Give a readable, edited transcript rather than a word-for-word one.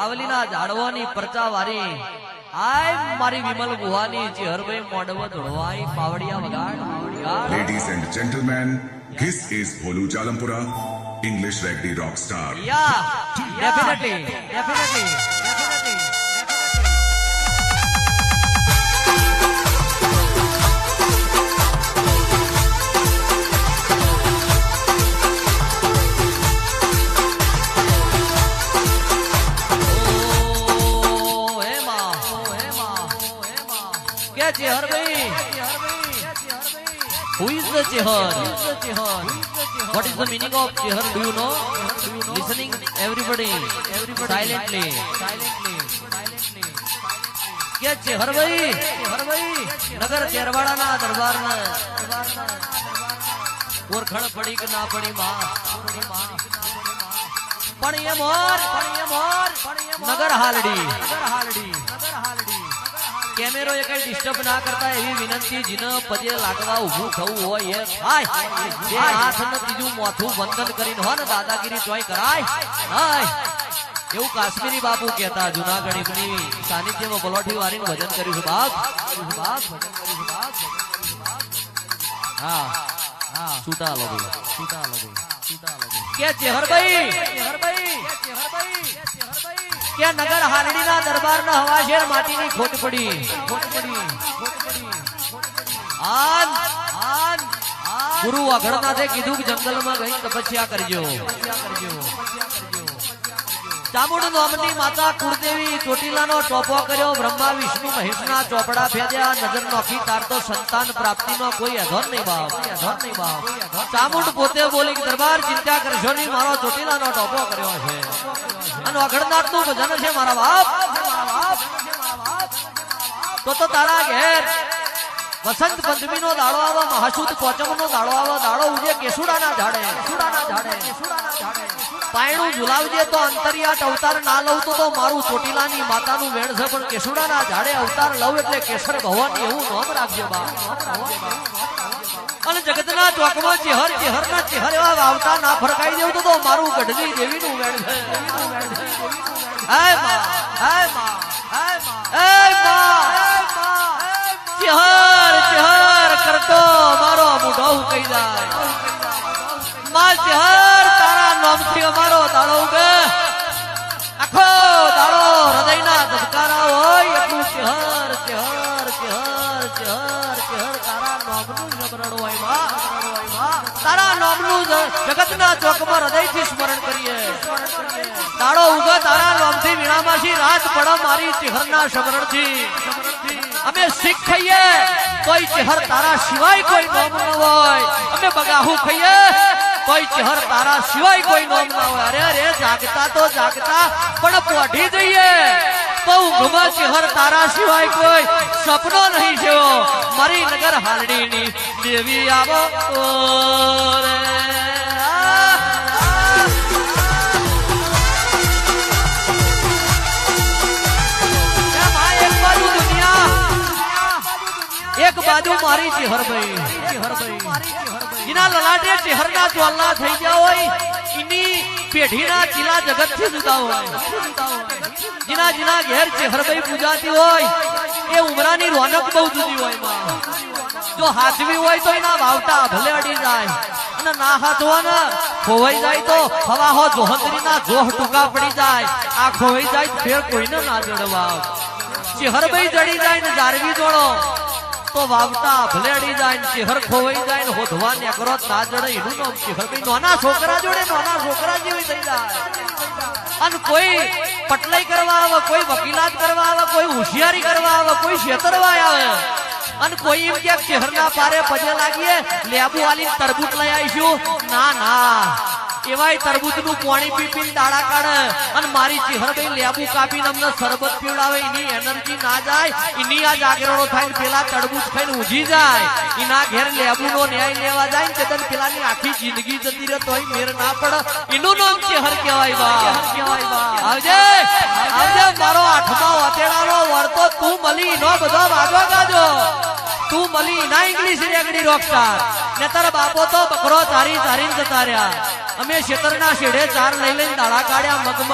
હાવલીના ઝાડવાની પરચા વારી આય મારી Vimal ગુહાની ચેહરભાઈ મોડવ ધોળવાઈ પાવડિયા વગાડ. Ladies and gentlemen, this is Bolu Chalampura, English Ragdi rock star. Yeah, definitely. Who is the Chehar? What is the meaning of Chehar? Do you know? Listening, everybody, silently. क्या चेहर भाई नगर चेरवाड़ा ना दरबार ना ओरखण पड़ी कि ना पड़ी माँ पड़िए मोर नगर हालडी कैमेरो ये कई डिस्टर्ब ना करता है एवी विनंती जिन पजे लागवा ऊभू थવું હોય એ થાય જે હાથ ન ત્રીજું મોથું વંદન કરીને હો ને દાદાગીરી તોય કરાય નહીં એવું કાશ્મીરી બાપુ કહેતા જૂનાગઢ ઇબની સાનિધ્યમાં બલોઠી વારીને ભજન કર્યું છે બાપ હા છૂટા લો કે ચેહરભાઈ क्या नगर हालड़ी ना दरबार ना हवा शेर माटी की खोट पड़ी गुरु अघड़ना थे कीधु जंगल में गई तपस्या करजो चामुंड नोमनी माता कुलदेवी चोटीला नो टोपो कर्यो ब्रह्मा विष्णु महेश ना चोपड़ा फेद्या नजर नोखी तार तो संतान प्राप्ति नो कोई अधोर नहीं बाप चामुंड पोते बोली कि दरबार चिंता करशो नहीं मारो चोटीला नो टोपो कर्यो छे अने अघड़नाथ नु भजन छे मारा बाप तो तारा घेर वसंत पंचमी नो दाड़ो आवा महासुद पोचम नो दाड़ो आवा दाड़ो उजे केसुड़ा ना झाड़े पायणु झुलावजे तो अंतरियाट अवतार ना लव तो मारू चोटीलानी मातानु वेण छे पण केसुडाना झाड़े अवतार लव एटले केसर भगवान એવું નામ રાખજો બા અને જગતના ચોકમાં ચેહરના ચેહર એવા વાવતા ના ફરકાઈ દેવું તો મારું ગઢવી દેવીનું વેણ છે હે માં ચેહર કરતો મારો મુઢો કહી જાય માં ચેહર તારા નામથી અમારો દાડો ઉગે આખો દાડો હૃદયના ધબકારા હોય એટલું ચેહર તારા નામનું જબરણ હોય માં તારા નામનું જગતના ચોકમાં હૃદયથી સ્મરણ કરીએ દાડો ઉગે તારા નામથી વીણામાસી રાત પડે મારી ચેહરના સ્મરણથી અમે શીખ ખાઈએ કોઈ ચેહર તારા સિવાય કોઈ નામ ન હોય અમે બગાહુ ખાઈએ कोई चेहर तारा सिवाय कोई नाम ना हो अरे जागता तो जागता पण पोढ़ी जाइए तो ऊँघमा चेहर तारा सिवाय कोई सपनो नहीं छे मारी नगर हालड़ी नी देवी आवो रे एक बाजू मारी चेहर भाई जिना ललाटे चेहरना ज्वालना થઈ ગયા હોય इनी પેઢીના ચીલા જગતથી જુદા હોય जिना ઘેર ચેહરભાઈ પૂજાતી હોય એ ઉમરાની રોનક બહુ જુદી હોય માં જો હાથવી હોય તો એના વાવટા ભલે અડી જાય અને ના હાથવા ને ખોવાઈ જાય તો હવા હો જોહંદરીના જોહ ટૂંકા પડી જાય આ ખોવાઈ જાય ફેર કોઈને ના જડવા ચેહરભાઈ જડી જાય ને જારવી જોડો तो वावता भलेड़ी जाए चेहर खोवाई जाए होधवा ने करो ना जड़े इनु नाम चेहर भाई नोना छोकरा जोड़े नोना छोकरा जेवी थई जाए अन कोई पटलाई करवा आवे कोई वकीलात करवा आवे कोई होशियारी करवा आवे कोई छेतरवा आवे अन कोई एम के चेहरना पारे पजे लागिए लेबू वाली तरबूज लई आईशु ना एवाय तरबूज नु पाणी पीपीने दाड़ा काढे अन मारी चेहर भाई लेबू कापीने अमने शरबत पीवડાવે इनी एनर्जी ना जाए इनी आ जागरणो थाय पेला तरबूज खाઈને ઊંઘી જાય इना घेर लेबू नो न्याय लेवा जाए तेदन पेलानी आखी जिंदगी जती रे तोय मेर ना पड़े इनु नाम चेहर कहेवाय बा आवजे मारो आठमा वातेડાનો વરતો તું મલી નો બધો વાજો ગાજો तू मली ना इंग्लिश रेगड़ी रॉकस्टार ने तारा बापो तो बकरो चारी जता रहा अमे क्षेत्रना शेडे चार लई लईने दाड़ा काढ्या मगमठ